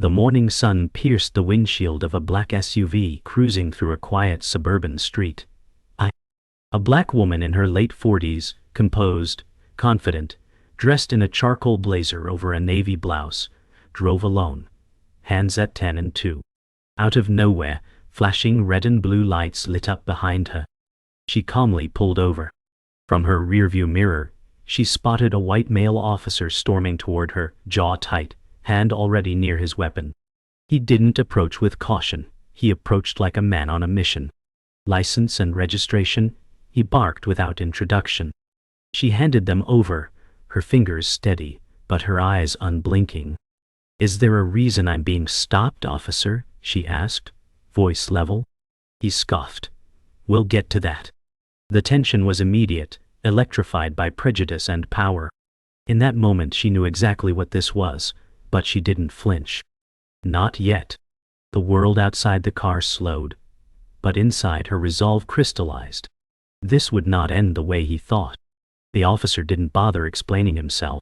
The morning sun pierced the windshield of a black SUV cruising through a quiet suburban street. A black woman in her late 40s, composed, confident, dressed in a charcoal blazer over a navy blouse, drove alone, hands at 10 and 2. Out of nowhere, flashing red and blue lights lit up behind her. She calmly pulled over. From her rearview mirror, she spotted a white male officer storming toward her, jaw tight, hand already near his weapon. He didn't approach with caution. He approached like a man on a mission. License and registration? He barked without introduction. She handed them over, her fingers steady, but her eyes unblinking. "Is there a reason I'm being stopped, officer?" she asked, voice level. He scoffed. "We'll get to that." The tension was immediate, electrified by prejudice and power. In that moment she knew exactly what this was, but she didn't flinch. Not yet. The world outside the car slowed, but inside her resolve crystallized. This would not end the way he thought. The officer didn't bother explaining himself.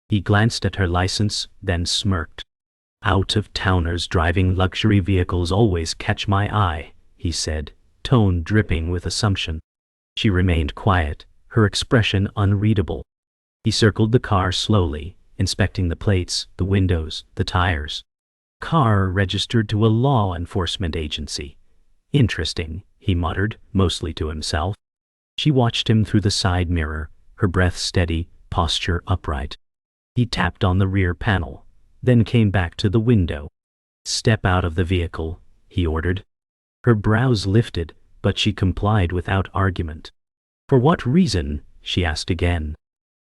He glanced at her license, then smirked. "Out-of-towners driving luxury vehicles always catch my eye," he said, tone dripping with assumption. She remained quiet, her expression unreadable. He circled the car slowly, inspecting the plates, the windows, the tires. Car registered to a law enforcement agency. "Interesting," he muttered, mostly to himself. She watched him through the side mirror, her breath steady, posture upright. He tapped on the rear panel, then came back to the window. "Step out of the vehicle," he ordered. Her brows lifted, but she complied without argument. "For what reason?" she asked again.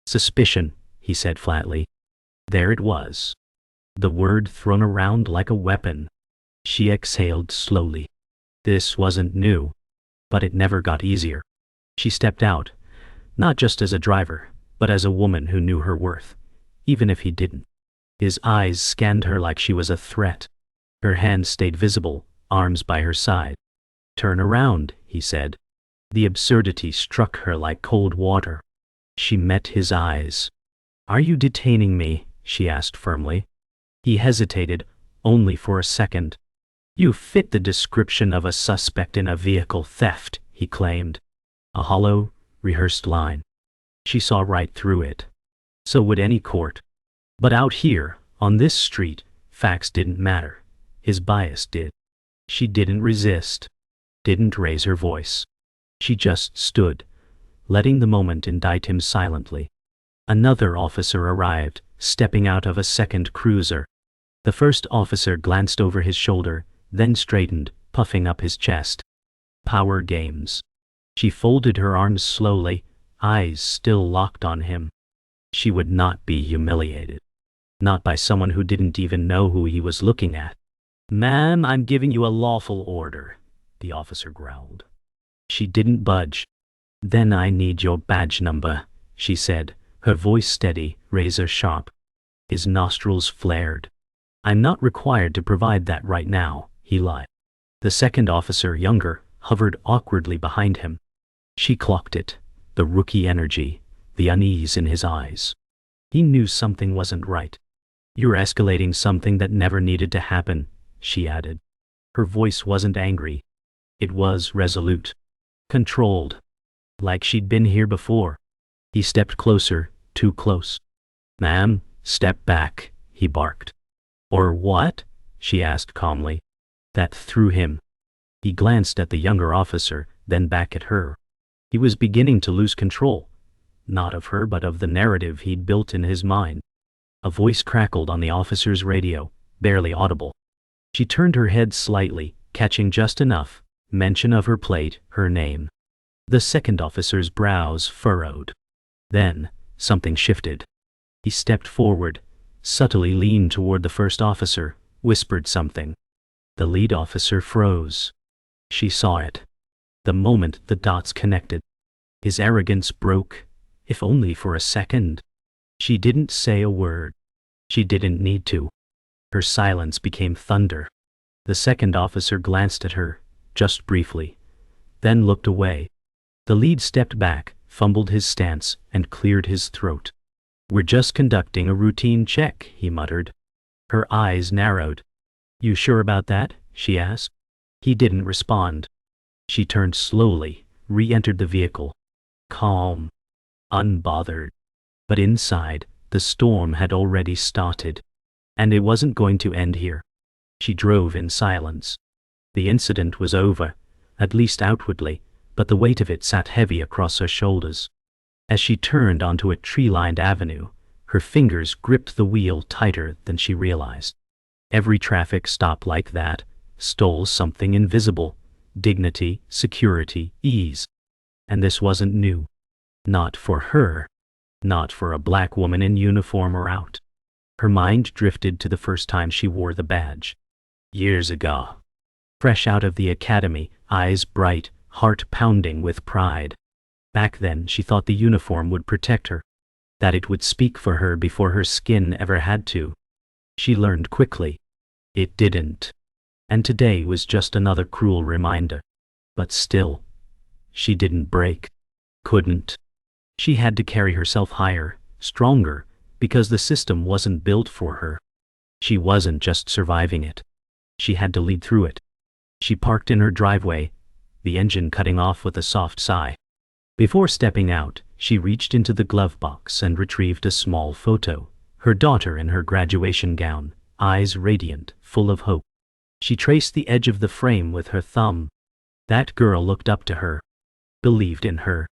"Suspicion," he said flatly. There it was. The word thrown around like a weapon. She exhaled slowly. This wasn't new, but it never got easier. She stepped out, not just as a driver, but as a woman who knew her worth, even if he didn't. His eyes scanned her like she was a threat. Her hands stayed visible, arms by her side. "Turn around," he said. The absurdity struck her like cold water. She met his eyes. "Are you detaining me?" she asked firmly. He hesitated, only for a second. "You fit the description of a suspect in a vehicle theft," he claimed. A hollow, rehearsed line. She saw right through it. So would any court. But out here, on this street, facts didn't matter. His bias did. She didn't resist, didn't raise her voice. She just stood, letting the moment indict him silently. Another officer arrived, stepping out of a second cruiser. The first officer glanced over his shoulder, then straightened, puffing up his chest. Power games. She folded her arms slowly, eyes still locked on him. She would not be humiliated. Not by someone who didn't even know who he was looking at. "Ma'am, I'm giving you a lawful order," the officer growled. She didn't budge. "Then I need your badge number," she said, her voice steady, razor sharp. His nostrils flared. "I'm not required to provide that right now," he lied. The second officer, younger, hovered awkwardly behind him. She clocked it, the rookie energy, the unease in his eyes. He knew something wasn't right. "You're escalating something that never needed to happen," she added. Her voice wasn't angry. It was resolute. Controlled. Like she'd been here before. He stepped closer, too close. "Ma'am, step back," he barked. "Or what?" she asked calmly. That threw him. He glanced at the younger officer, then back at her. He was beginning to lose control. Not of her, but of the narrative he'd built in his mind. A voice crackled on the officer's radio, barely audible. She turned her head slightly, catching just enough, mention of her plate, her name. The second officer's brows furrowed. Then, something shifted. He stepped forward, subtly leaned toward the first officer, whispered something. The lead officer froze. She saw it. The moment the dots connected. His arrogance broke, if only for a second. She didn't say a word. She didn't need to. Her silence became thunder. The second officer glanced at her, just briefly, then looked away. The lead stepped back, fumbled his stance, and cleared his throat. "We're just conducting a routine check," he muttered. Her eyes narrowed. You sure about that? She asked. He didn't respond. She turned slowly, re-entered the vehicle. Calm. Unbothered. But inside, the storm had already started. And it wasn't going to end here. She drove in silence. The incident was over, at least outwardly, but the weight of it sat heavy across her shoulders. As she turned onto a tree-lined avenue, her fingers gripped the wheel tighter than she realized. Every traffic stop like that stole something invisible: dignity, security, ease. And this wasn't new. Not for her. Not for a black woman in uniform or out. Her mind drifted to the first time she wore the badge. Years ago. Fresh out of the academy, eyes bright, heart pounding with pride. Back then she thought the uniform would protect her, that it would speak for her before her skin ever had to. She learned quickly. It didn't. And today was just another cruel reminder. But still, she didn't break. Couldn't. She had to carry herself higher, stronger, because the system wasn't built for her. She wasn't just surviving it. She had to lead through it. She parked in her driveway, the engine cutting off with a soft sigh. Before stepping out, she reached into the glove box and retrieved a small photo. Her daughter in her graduation gown, eyes radiant, full of hope. She traced the edge of the frame with her thumb. That girl looked up to her, believed in her,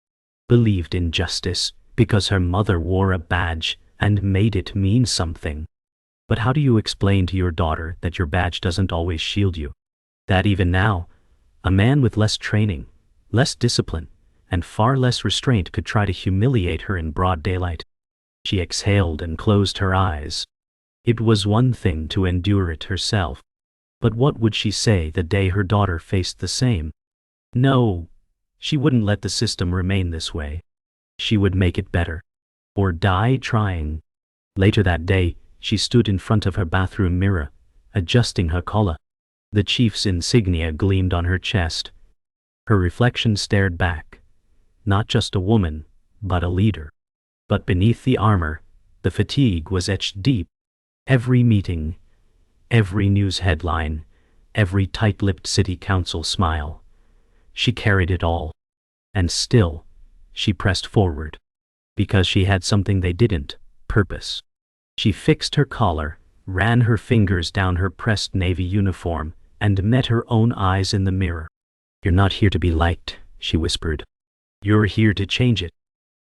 believed in justice, because her mother wore a badge and made it mean something. But how do you explain to your daughter that your badge doesn't always shield you? That even now, a man with less training, less discipline, and far less restraint could try to humiliate her in broad daylight? She exhaled and closed her eyes. It was one thing to endure it herself. But what would she say the day her daughter faced the same? No, she wouldn't let the system remain this way. She would make it better. Or die trying. Later that day, she stood in front of her bathroom mirror, adjusting her collar. The chief's insignia gleamed on her chest. Her reflection stared back. Not just a woman, but a leader. But beneath the armor, the fatigue was etched deep. Every meeting, every news headline, every tight-lipped city council smile. She carried it all. And still, she pressed forward. Because she had something they didn't: purpose. She fixed her collar, ran her fingers down her pressed navy uniform, and met her own eyes in the mirror. "You're not here to be liked," she whispered. "You're here to change it."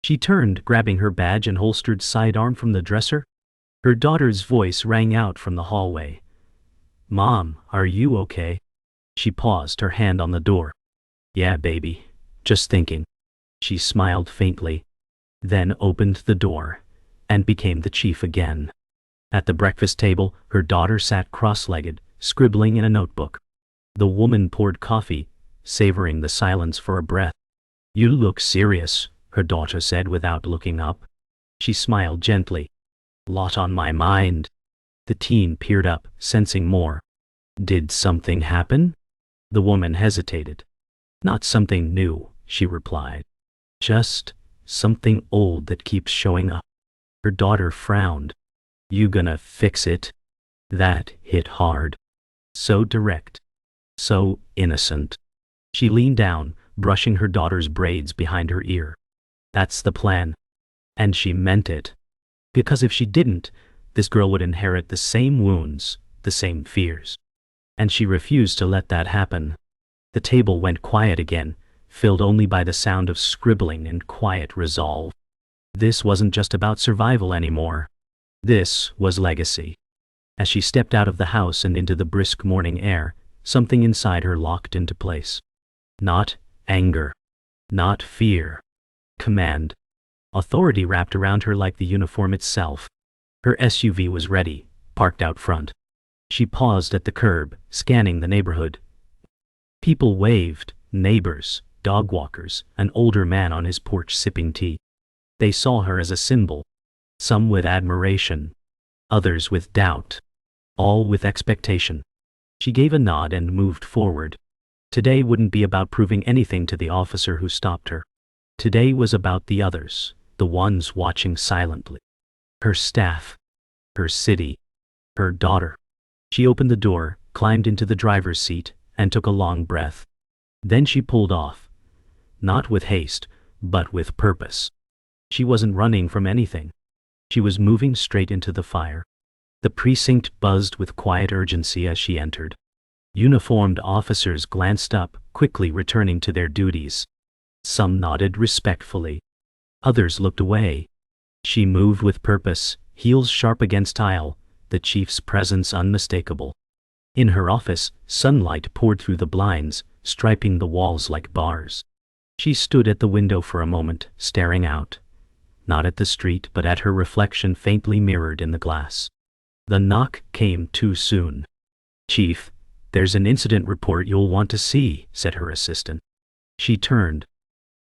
She turned, grabbing her badge and holstered sidearm from the dresser. Her daughter's voice rang out from the hallway. "Mom, are you okay?" She paused, her hand on the door. "Yeah, baby. Just thinking." She smiled faintly, then opened the door, and became the chief again. At the breakfast table, her daughter sat cross-legged, scribbling in a notebook. The woman poured coffee, savoring the silence for a breath. "You look serious," her daughter said without looking up. She smiled gently. "Lot on my mind." The teen peered up, sensing more. "Did something happen?" The woman hesitated. "Not something new," she replied. "Just something old that keeps showing up." Her daughter frowned. "You gonna fix it?" That hit hard. So direct. So innocent. She leaned down, brushing her daughter's braids behind her ear. "That's the plan." And she meant it. Because if she didn't, this girl would inherit the same wounds, the same fears. And she refused to let that happen. The table went quiet again, filled only by the sound of scribbling and quiet resolve. This wasn't just about survival anymore. This was legacy. As she stepped out of the house and into the brisk morning air, something inside her locked into place. Not anger. Not fear. Command. Authority wrapped around her like the uniform itself. Her SUV was ready, parked out front. She paused at the curb, scanning the neighborhood. People waved: neighbors, dog walkers, an older man on his porch sipping tea. They saw her as a symbol. Some with admiration, others with doubt, all with expectation. She gave a nod and moved forward. Today wouldn't be about proving anything to the officer who stopped her. Today was about the others, the ones watching silently. Her staff, her city, her daughter. She opened the door, climbed into the driver's seat and took a long breath. Then she pulled off. Not with haste, but with purpose. She wasn't running from anything. She was moving straight into the fire. The precinct buzzed with quiet urgency as she entered. Uniformed officers glanced up, quickly returning to their duties. Some nodded respectfully. Others looked away. She moved with purpose, heels sharp against tile, the chief's presence unmistakable. In her office, sunlight poured through the blinds, striping the walls like bars. She stood at the window for a moment, staring out. Not at the street, but at her reflection faintly mirrored in the glass. The knock came too soon. "Chief, there's an incident report you'll want to see," said her assistant. She turned.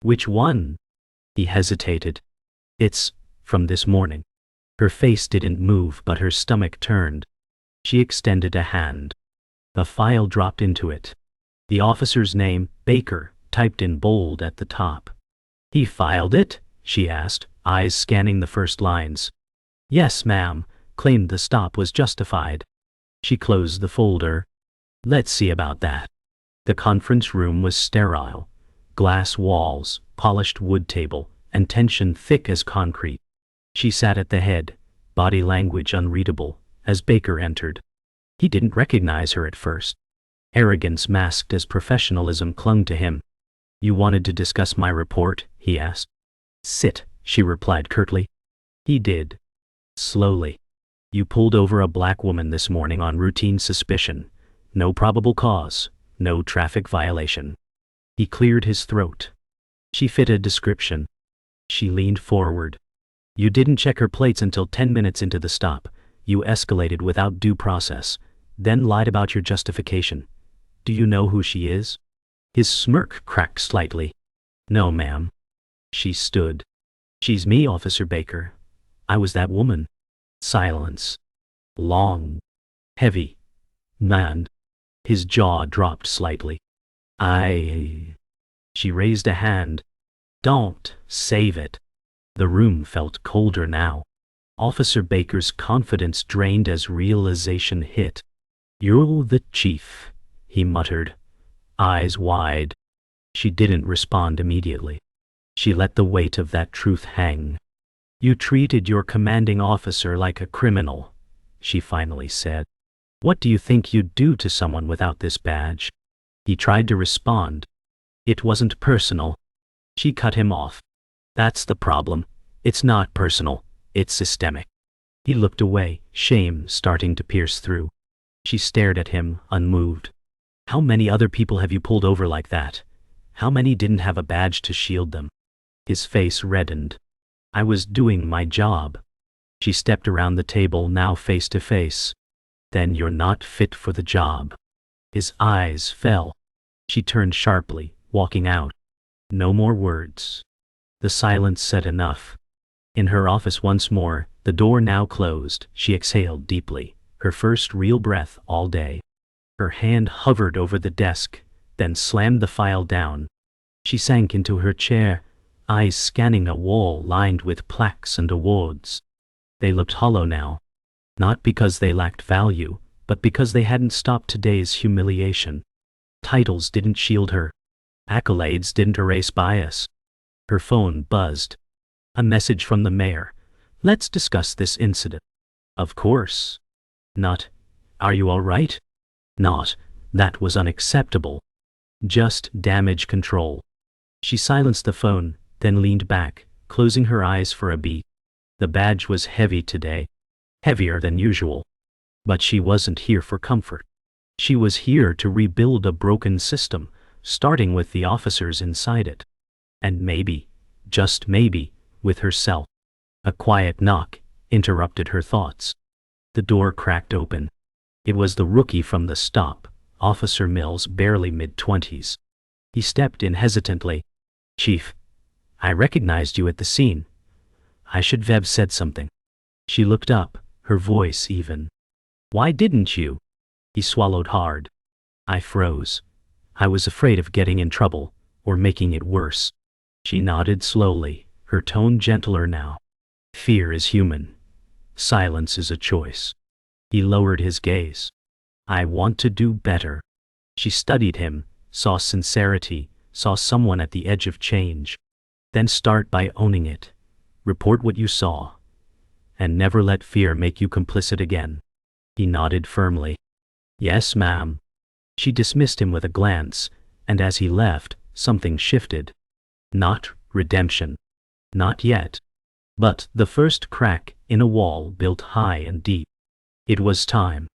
"Which one?" He hesitated. "It's from this morning." Her face didn't move, but her stomach turned. She extended a hand. The file dropped into it. The officer's name, Baker, typed in bold at the top. "He filed it?" she asked, eyes scanning the first lines. "Yes, ma'am," claimed the stop was justified. She closed the folder. "Let's see about that." The conference room was sterile. Glass walls, polished wood table, and tension thick as concrete. She sat at the head, body language unreadable, as Baker entered. He didn't recognize her at first. Arrogance masked as professionalism clung to him. "You wanted to discuss my report?" he asked. "Sit," she replied curtly. He did. Slowly. "You pulled over a black woman this morning on routine suspicion. No probable cause, no traffic violation." He cleared his throat. She fit a description. She leaned forward. "You didn't check her plates until 10 minutes into the stop. You escalated without due process, then lied about your justification. Do you know who she is?" His smirk cracked slightly. "No, ma'am." She stood. "She's me, Officer Baker. I was that woman." Silence. Long. Heavy. Man. His jaw dropped slightly. She raised a hand. "Don't save it." The room felt colder now. Officer Baker's confidence drained as realization hit. "You're the chief," he muttered, eyes wide. She didn't respond immediately. She let the weight of that truth hang. "You treated your commanding officer like a criminal," she finally said. "What do you think you'd do to someone without this badge?" He tried to respond. "It wasn't personal." She cut him off. "That's the problem. It's not personal. It's systemic." He looked away, shame starting to pierce through. She stared at him, unmoved. "How many other people have you pulled over like that? How many didn't have a badge to shield them?" His face reddened. "I was doing my job." She stepped around the table, now face to face. "Then you're not fit for the job." His eyes fell. She turned sharply, walking out. No more words. The silence said enough. In her office once more, the door now closed, she exhaled deeply, her first real breath all day. Her hand hovered over the desk, then slammed the file down. She sank into her chair, eyes scanning a wall lined with plaques and awards. They looked hollow now. Not because they lacked value, but because they hadn't stopped today's humiliation. Titles didn't shield her. Accolades didn't erase bias. Her phone buzzed. A message from the mayor. "Let's discuss this incident." Of course. Not, "Are you all right?" Not, "That was unacceptable." Just damage control. She silenced the phone, then leaned back, closing her eyes for a beat. The badge was heavy today. Heavier than usual. But she wasn't here for comfort. She was here to rebuild a broken system, starting with the officers inside it. And maybe, just maybe, with herself. A quiet knock interrupted her thoughts. The door cracked open. It was the rookie from the stop, Officer Mills, barely mid-20s. He stepped in hesitantly. "Chief, I recognized you at the scene. I should have said something." She looked up, her voice even. "Why didn't you?" He swallowed hard. I froze. I was afraid of getting in trouble, or making it worse. She nodded slowly, her tone gentler now. "Fear is human. Silence is a choice." He lowered his gaze. I want to do better. She studied him, saw sincerity, saw someone at the edge of change. Then start by owning it. Report what you saw. And never let fear make you complicit again. He nodded firmly. Yes, ma'am. She dismissed him with a glance, and as he left, something shifted. Not redemption. Not yet. But the first crack in a wall built high and deep. It was time.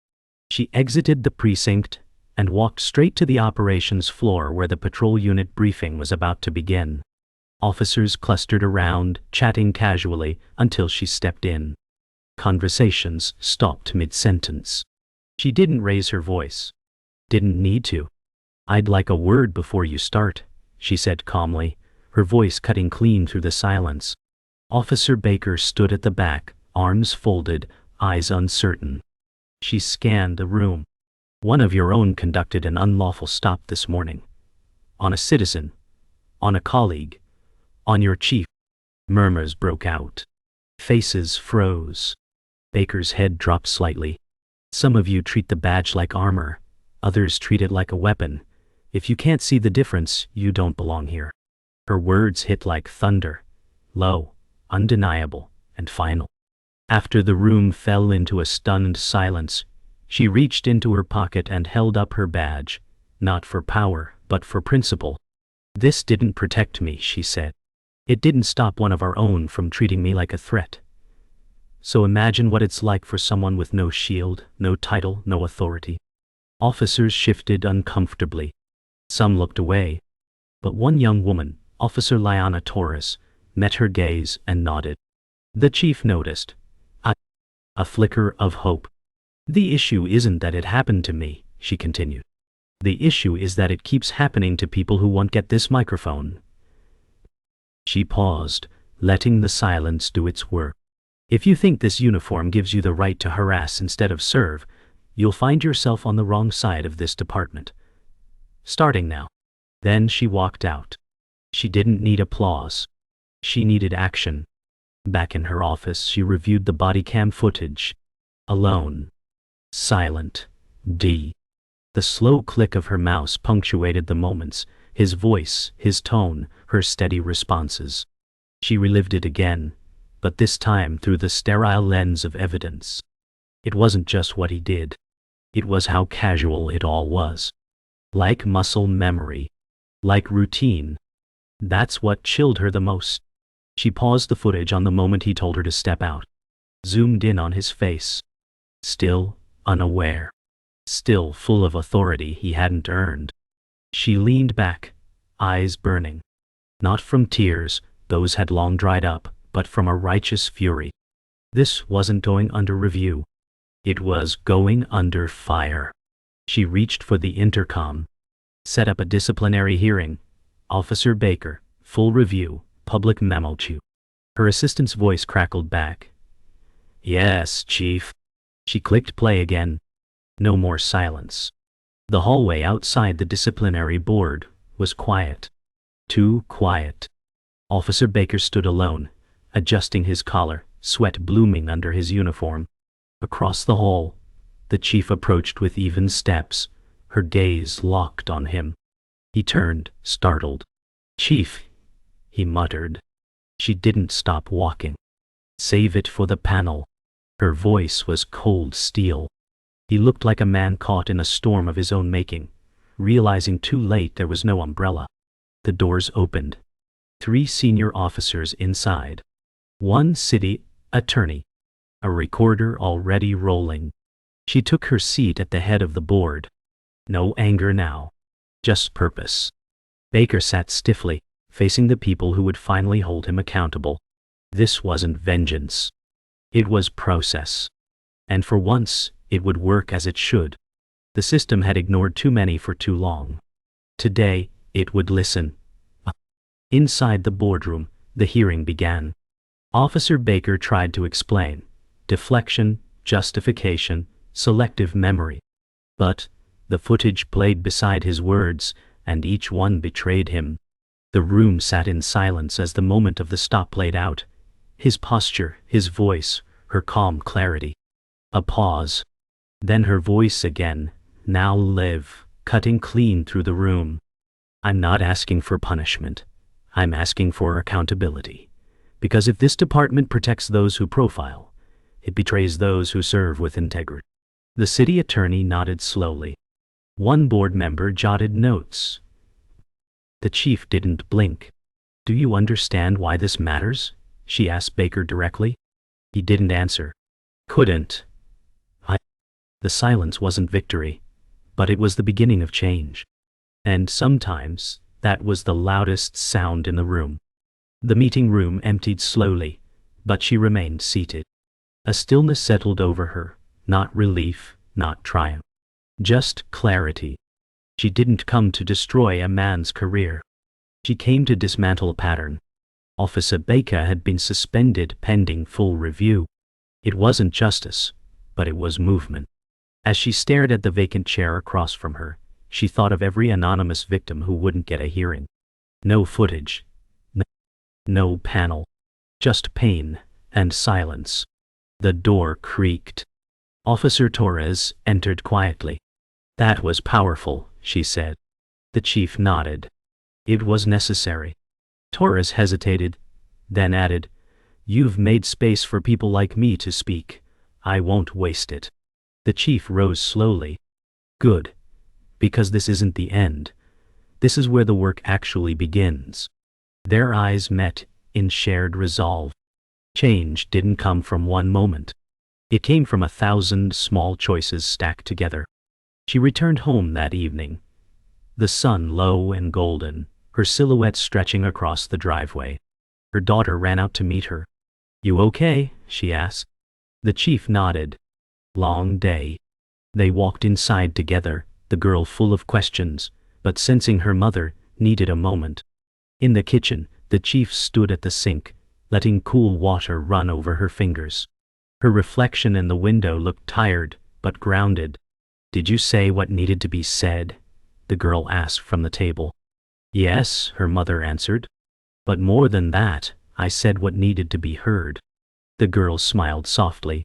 She exited the precinct and walked straight to the operations floor where the patrol unit briefing was about to begin. Officers clustered around, chatting casually, until she stepped in. Conversations stopped mid-sentence. She didn't raise her voice. Didn't need to. I'd like a word before you start, she said calmly, her voice cutting clean through the silence. Officer Baker stood at the back, arms folded, eyes uncertain. She scanned the room. One of your own conducted an unlawful stop this morning. On a citizen. On a colleague. On your chief. Murmurs broke out. Faces froze. Baker's head dropped slightly. Some of you treat the badge like armor. Others treat it like a weapon. If you can't see the difference, you don't belong here. Her words hit like thunder. Low, undeniable, and final. After the room fell into a stunned silence, she reached into her pocket and held up her badge, not for power, but for principle. This didn't protect me, she said. It didn't stop one of our own from treating me like a threat. So imagine what it's like for someone with no shield, no title, no authority. Officers shifted uncomfortably. Some looked away. But one young woman, Officer Liana Torres, met her gaze and nodded. The chief noticed. A flicker of hope. The issue isn't that it happened to me, she continued. The issue is that it keeps happening to people who won't get this microphone. She paused, letting the silence do its work. If you think this uniform gives you the right to harass instead of serve, you'll find yourself on the wrong side of this department. Starting now. Then she walked out. She didn't need applause. She needed action. Back in her office, she reviewed the body cam footage. Alone. Silent. The slow click of her mouse punctuated the moments, his voice, his tone, her steady responses. She relived it again, but this time through the sterile lens of evidence. It wasn't just what he did. It was how casual it all was. Like muscle memory. Like routine. That's what chilled her the most. She paused the footage on the moment he told her to step out. Zoomed in on his face. Still unaware. Still full of authority he hadn't earned. She leaned back, eyes burning. Not from tears, those had long dried up, but from a righteous fury. This wasn't going under review. It was going under fire. She reached for the intercom. Set up a disciplinary hearing. Officer Baker, full review, public memo chew. Her assistant's voice crackled back. Yes, Chief. She clicked play again. No more silence. The hallway outside the disciplinary board was quiet. Too quiet. Officer Baker stood alone, adjusting his collar, sweat blooming under his uniform. Across the hall, the chief approached with even steps, her gaze locked on him. He turned, startled. Chief, he muttered. She didn't stop walking. Save it for the panel. Her voice was cold steel. He looked like a man caught in a storm of his own making, realizing too late there was no umbrella. The doors opened. 3 senior officers inside. 1 city attorney. A recorder already rolling. She took her seat at the head of the board. No anger now. Just purpose. Baker sat stiffly, facing the people who would finally hold him accountable. This wasn't vengeance. It was process. And for once, it would work as it should. The system had ignored too many for too long. Today, it would listen. Inside the boardroom, the hearing began. Officer Baker tried to explain. Deflection, justification, selective memory. But the footage played beside his words, and each one betrayed him. The room sat in silence as the moment of the stop played out. His posture, his voice, her calm clarity. A pause. Then her voice again, Now live, cutting clean through the room. I'm not asking for punishment. I'm asking for accountability. Because if this department protects those who profile, it betrays those who serve with integrity. The city attorney nodded slowly. One board member jotted notes. The chief didn't blink. Do you understand why this matters? She asked Baker directly. He didn't answer. Couldn't. The silence wasn't victory, but it was the beginning of change. And sometimes, that was the loudest sound in the room. The meeting room emptied slowly, but she remained seated. A stillness settled over her, not relief, not triumph. Just clarity. She didn't come to destroy a man's career. She came to dismantle a pattern. Officer Baker had been suspended pending full review. It wasn't justice, but it was movement. As she stared at the vacant chair across from her, she thought of every anonymous victim who wouldn't get a hearing. No footage. No panel. Just pain and silence. The door creaked. Officer Torres entered quietly. That was powerful, she said. The chief nodded. It was necessary. Torres hesitated, then added, You've made space for people like me to speak. I won't waste it. The chief rose slowly. Good. Because this isn't the end. This is where the work actually begins. Their eyes met in shared resolve. Change didn't come from one moment. It came from 1,000 small choices stacked together. She returned home that evening. The sun low and golden, her silhouette stretching across the driveway. Her daughter ran out to meet her. You okay? She asked. The chief nodded. Long day. They walked inside together, the girl full of questions, but sensing her mother needed a moment. In the kitchen, the chief stood at the sink, letting cool water run over her fingers. Her reflection in the window looked tired, but grounded. Did you say what needed to be said? The girl asked from the table. Yes, her mother answered. But more than that, I said what needed to be heard. The girl smiled softly.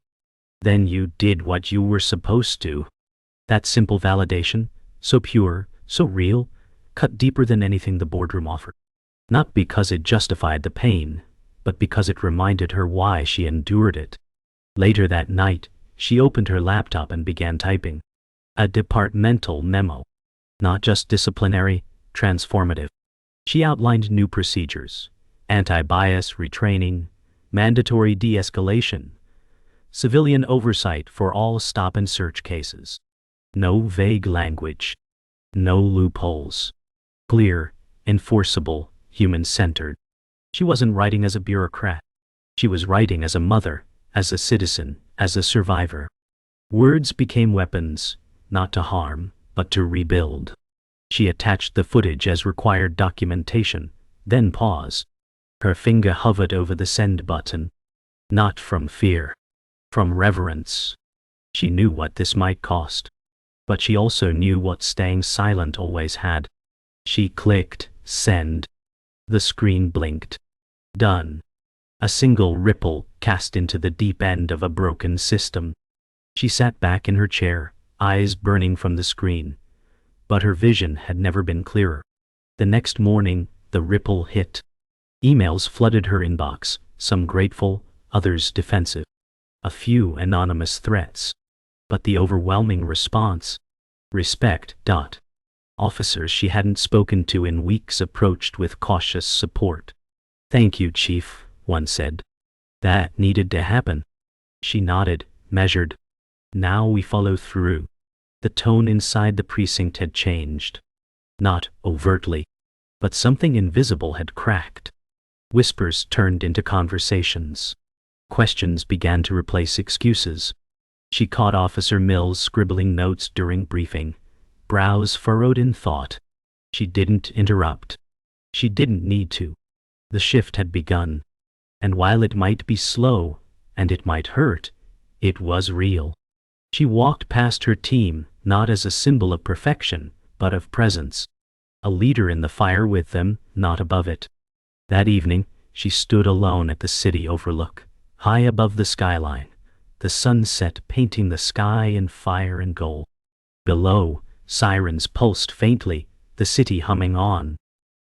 Then you did what you were supposed to. That simple validation, so pure, so real, cut deeper than anything the boardroom offered. Not because it justified the pain, but because it reminded her why she endured it. Later that night, she opened her laptop and began typing. A departmental memo. Not just disciplinary, transformative. She outlined new procedures. Anti-bias retraining, mandatory de-escalation, civilian oversight for all stop and search cases. No vague language. No loopholes. Clear, enforceable, human-centered. She wasn't writing as a bureaucrat. She was writing as a mother, as a citizen, as a survivor. Words became weapons, not to harm, but to rebuild. She attached the footage as required documentation, then paused. Her finger hovered over the send button. Not from fear. From reverence. She knew what this might cost. But she also knew what staying silent always had. She clicked send. The screen blinked. Done. A single ripple cast into the deep end of a broken system. She sat back in her chair, eyes burning from the screen. But her vision had never been clearer. The next morning, the ripple hit. Emails flooded her inbox, some grateful, others defensive. A few anonymous threats. But the overwhelming response? Respect. Officers she hadn't spoken to in weeks approached with cautious support. Thank you, Chief, one said. That needed to happen. She nodded, measured. Now we follow through. The tone inside the precinct had changed. Not overtly, but something invisible had cracked. Whispers turned into conversations. Questions began to replace excuses. She caught Officer Mills scribbling notes during briefing, brows furrowed in thought. She didn't interrupt. She didn't need to. The shift had begun. And while it might be slow, and it might hurt, it was real. She walked past her team, not as a symbol of perfection, but of presence. A leader in the fire with them, not above it. That evening, she stood alone at the city overlook, high above the skyline, the sunset painting the sky in fire and gold. Below, sirens pulsed faintly, the city humming on.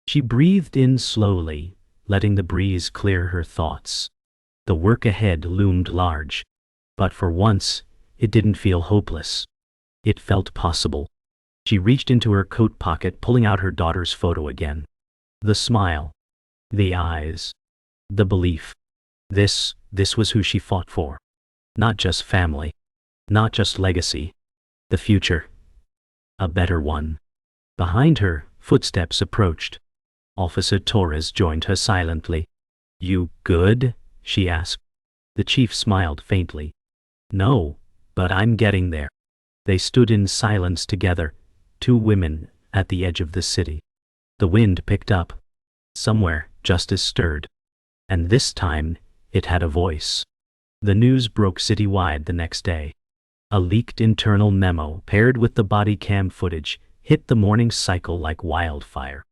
She breathed in slowly, letting the breeze clear her thoughts. The work ahead loomed large. But for once, it didn't feel hopeless. It felt possible. She reached into her coat pocket, pulling out her daughter's photo again. The smile. The eyes. The belief. This was who she fought for. Not just family. Not just legacy. The future. A better one. Behind her, footsteps approached. Officer Torres joined her silently. "You good?" she asked. The chief smiled faintly. "No, but I'm getting there." They stood in silence together, two women, at the edge of the city. The wind picked up. Somewhere, justice stirred. And this time, it had a voice. The news broke citywide the next day. A leaked internal memo, paired with the body cam footage, hit the morning cycle like wildfire.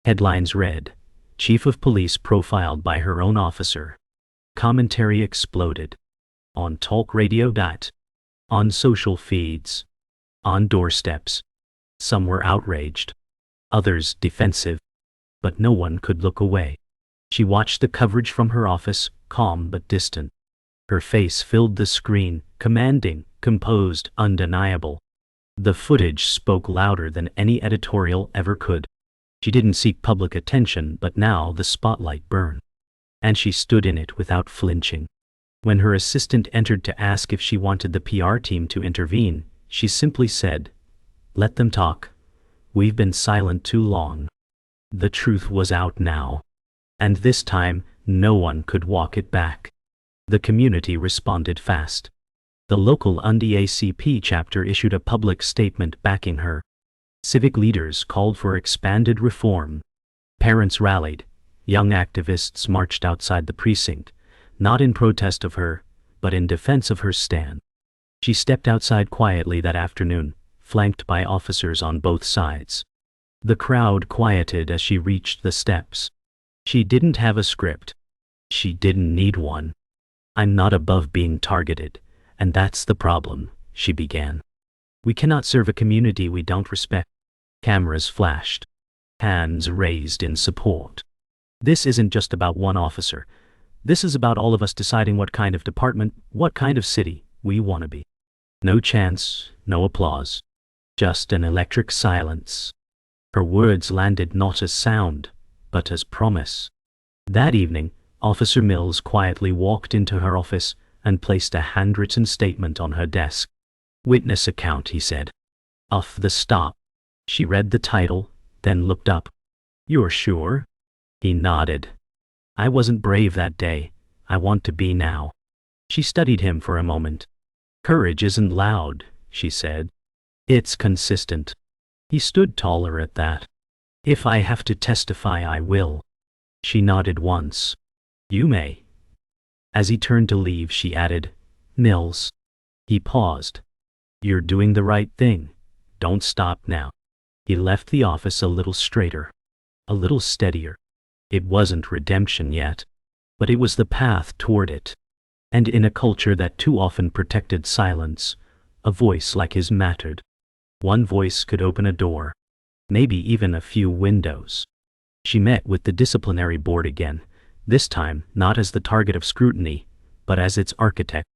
Headlines read, "Chief of Police profiled by her own officer." Commentary exploded. On talk radio. On social feeds. On doorsteps. Some were outraged. Others defensive. But no one could look away. She watched the coverage from her office, calm but distant. Her face filled the screen, commanding, composed, undeniable. The footage spoke louder than any editorial ever could. She didn't seek public attention, but now the spotlight burned. And she stood in it without flinching. When her assistant entered to ask if she wanted the PR team to intervene, she simply said, "Let them talk. We've been silent too long." The truth was out now. And this time, no one could walk it back. The community responded fast. The local NDACP chapter issued a public statement backing her. Civic leaders called for expanded reform. Parents rallied. Young activists marched outside the precinct, not in protest of her, but in defense of her stand. She stepped outside quietly that afternoon, flanked by officers on both sides. The crowd quieted as she reached the steps. She didn't have a script. She didn't need one. "I'm not above being targeted, and that's the problem," she began. "We cannot serve a community we don't respect." Cameras flashed. Hands raised in support. This isn't just about one officer. This is about all of us deciding what kind of department, what kind of city we want to be. No chants, no applause. Just an electric silence. Her words landed not as sound, but as promise. That evening, Officer Mills quietly walked into her office and placed a handwritten statement on her desk. "Witness account," he said. "Off the stop." She read the title, then looked up. "You're sure?" He nodded. "I wasn't brave that day. I want to be now." She studied him for a moment. "Courage isn't loud," she said. "It's consistent." He stood taller at that. "If I have to testify, I will." She nodded once. "You may." As he turned to leave, she added, "Mills." He paused. "You're doing the right thing. Don't stop now." He left the office a little straighter, a little steadier. It wasn't redemption yet, but it was the path toward it. And in a culture that too often protected silence, a voice like his mattered. One voice could open a door, maybe even a few windows. She met with the disciplinary board again, this time not as the target of scrutiny, but as its architect.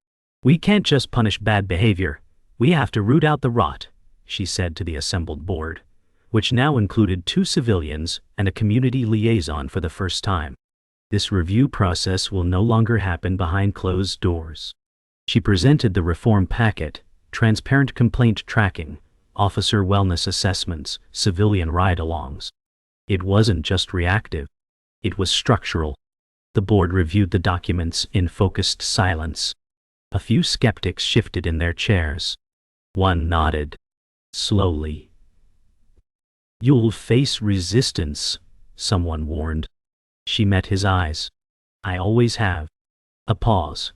"We can't just punish bad behavior. We have to root out the rot," she said to the assembled board, which now included 2 civilians and a community liaison for the first time. This review process will no longer happen behind closed doors. She presented the reform packet, transparent complaint tracking, officer wellness assessments, civilian ride-alongs. It wasn't just reactive. It was structural. The board reviewed the documents in focused silence. A few skeptics shifted in their chairs. One nodded. Slowly. "You'll face resistance," someone warned. She met his eyes. "I always have." A pause.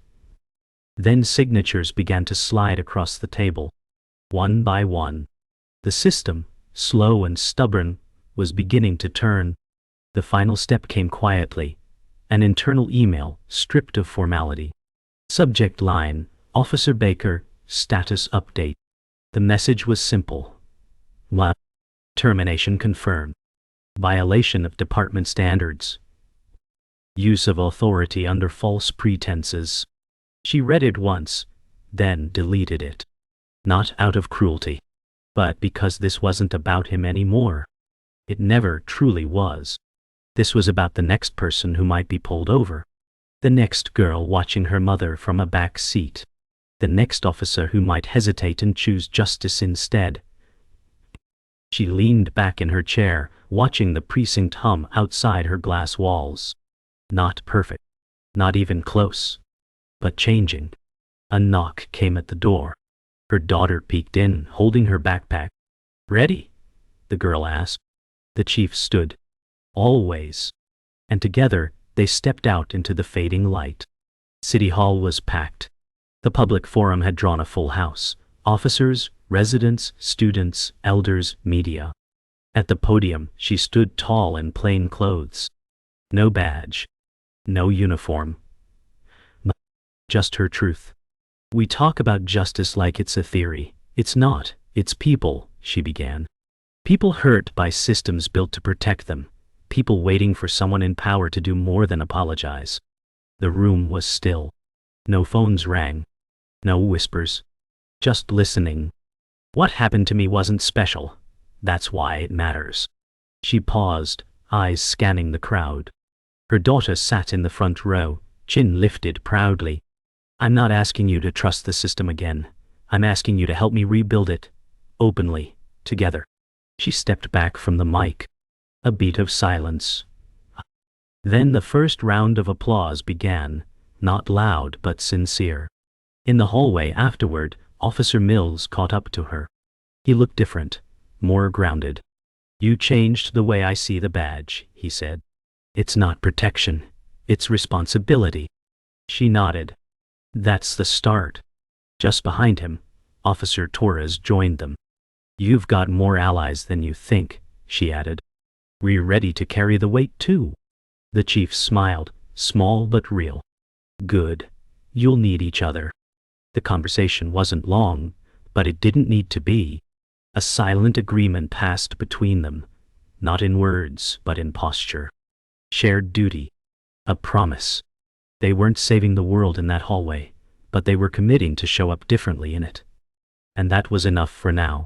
Then signatures began to slide across the table. One by one. The system, slow and stubborn, was beginning to turn. The final step came quietly. An internal email, stripped of formality. Subject line, "Officer Baker, status update." The message was simple. Termination confirmed. Violation of department standards. Use of authority under false pretenses. She read it once, then deleted it. Not out of cruelty, but because this wasn't about him anymore. It never truly was. This was about the next person who might be pulled over. The next girl watching her mother from a back seat. The next officer who might hesitate and choose justice instead. She leaned back in her chair, watching the precinct hum outside her glass walls. Not perfect. Not even close. But changing. A knock came at the door. Her daughter peeked in, holding her backpack. "Ready?" the girl asked. The chief stood. "Always." And together, they stepped out into the fading light. City Hall was packed. The public forum had drawn a full house. Officers, residents, students, elders, media. At the podium, she stood tall in plain clothes. No badge. No uniform. Just her truth. "We talk about justice like it's a theory. It's not. It's people," she began. People hurt by systems built to protect them. People waiting for someone in power to do more than apologize. The room was still. No phones rang. No whispers. Just listening. "What happened to me wasn't special. That's why it matters." She paused, eyes scanning the crowd. Her daughter sat in the front row, chin lifted proudly. "I'm not asking you to trust the system again. I'm asking you to help me rebuild it. Openly. Together." She stepped back from the mic. A beat of silence. Then the first round of applause began, not loud but sincere. In the hallway afterward, Officer Mills caught up to her. He looked different, more grounded. "You changed the way I see the badge," he said. "It's not protection. It's responsibility." She nodded. "That's the start." Just behind him, Officer Torres joined them. "You've got more allies than you think," she added. "We're ready to carry the weight too." The chief smiled, small but real. "Good. You'll need each other." The conversation wasn't long, but it didn't need to be. A silent agreement passed between them, not in words, but in posture. Shared duty. A promise. They weren't saving the world in that hallway, but they were committing to show up differently in it. And that was enough for now.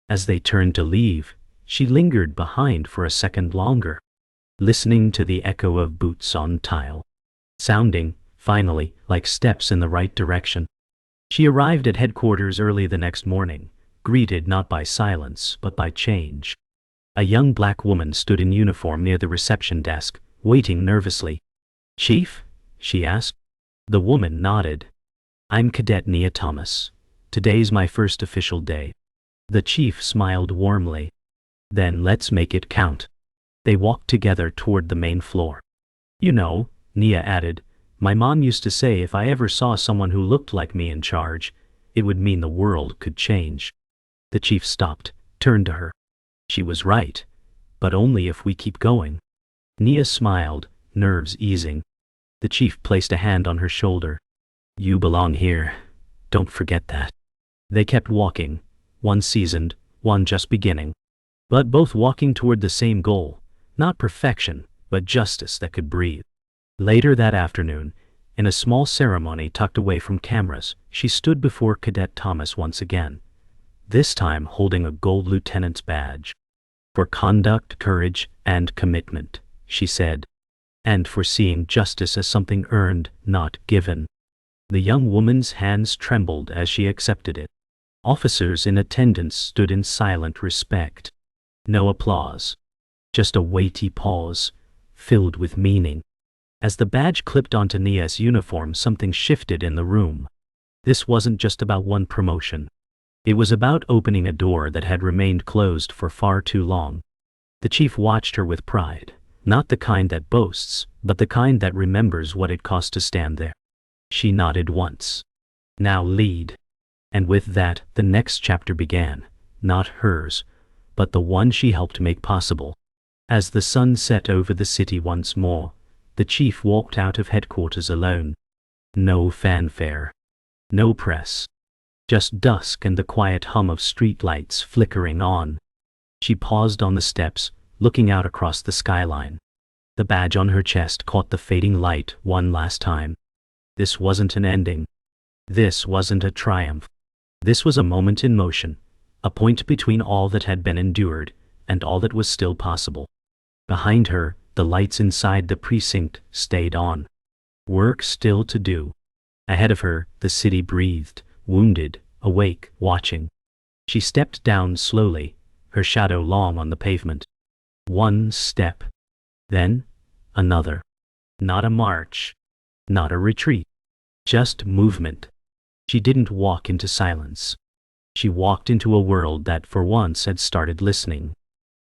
As they turned to leave, she lingered behind for a second longer, listening to the echo of boots on tile. Sounding, finally, like steps in the right direction. She arrived at headquarters early the next morning, greeted not by silence, but by change. A young black woman stood in uniform near the reception desk, waiting nervously. "Chief?" she asked. The woman nodded. "I'm Cadet Nia Thomas. Today's my first official day." The chief smiled warmly. "Then let's make it count." They walked together toward the main floor. "You know," Nia added, "my mom used to say if I ever saw someone who looked like me in charge, it would mean the world could change." The chief stopped, turned to her. She was right, but only if we keep going. Nia smiled, nerves easing. The chief placed a hand on her shoulder. "You belong here. Don't forget that." They kept walking, one seasoned, one just beginning. But both walking toward the same goal, not perfection, but justice that could breathe. Later that afternoon, in a small ceremony tucked away from cameras, she stood before Cadet Thomas once again, this time holding a gold lieutenant's badge. "For conduct, courage, and commitment," she said. "And for seeing justice as something earned, not given." The young woman's hands trembled as she accepted it. Officers in attendance stood in silent respect. No applause. Just a weighty pause, filled with meaning. As the badge clipped onto Nia's uniform, something shifted in the room. This wasn't just about one promotion. It was about opening a door that had remained closed for far too long. The chief watched her with pride, not the kind that boasts, but the kind that remembers what it cost to stand there. She nodded once. "Now lead." And with that, the next chapter began, not hers, but the one she helped make possible. As the sun set over the city once more, the chief walked out of headquarters alone. No fanfare. No press. Just dusk and the quiet hum of streetlights flickering on. She paused on the steps, looking out across the skyline. The badge on her chest caught the fading light one last time. This wasn't an ending. This wasn't a triumph. This was a moment in motion, a point between all that had been endured and all that was still possible. Behind her, the lights inside the precinct stayed on. Work still to do. Ahead of her, the city breathed, wounded, awake, watching. She stepped down slowly, her shadow long on the pavement. One step. Then, another. Not a march. Not a retreat. Just movement. She didn't walk into silence. She walked into a world that for once had started listening.